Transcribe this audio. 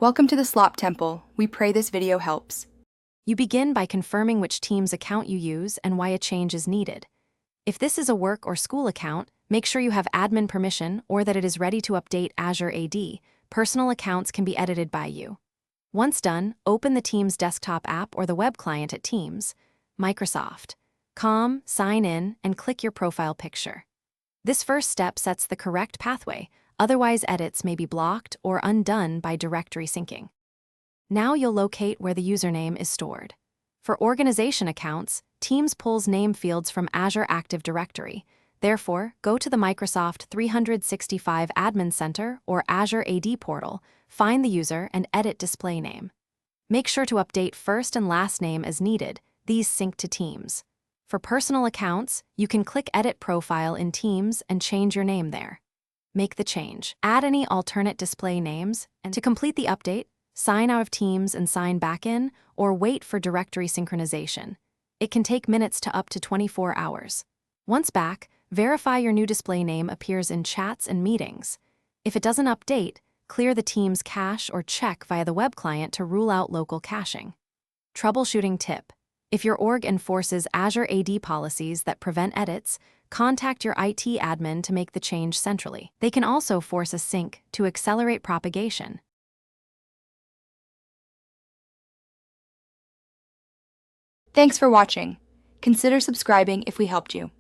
Welcome to the Slop Temple. We pray this video helps. You begin by confirming which Teams account you use and why a change is needed. If this is a work or school account, make sure you have admin permission or that it is ready to update Azure AD. Personal accounts can be edited by you. Once done, open the Teams desktop app or the web client at Teams, Microsoft, Com, sign in, and click your profile picture. This first step sets the correct pathway, otherwise edits may be blocked or undone by directory syncing. Now you'll locate where the username is stored. For organization accounts, Teams pulls name fields from Azure Active Directory. Therefore, go to the Microsoft 365 Admin Center or Azure AD portal, find the user, and edit display name. Make sure to update first and last name as needed. These sync to Teams. For personal accounts, you can click Edit Profile in Teams and change your name there. Make the change. Add any alternate display names, and to complete the update, sign out of Teams and sign back in, or wait for directory synchronization. It can take minutes to up to 24 hours. Once back, verify your new display name appears in chats and meetings. If it doesn't update, clear the Teams cache or check via the web client to rule out local caching. Troubleshooting tip. If your org enforces Azure AD policies that prevent edits, contact your IT admin to make the change centrally. They can also force a sync to accelerate propagation. Thanks for watching. Consider subscribing if we helped you.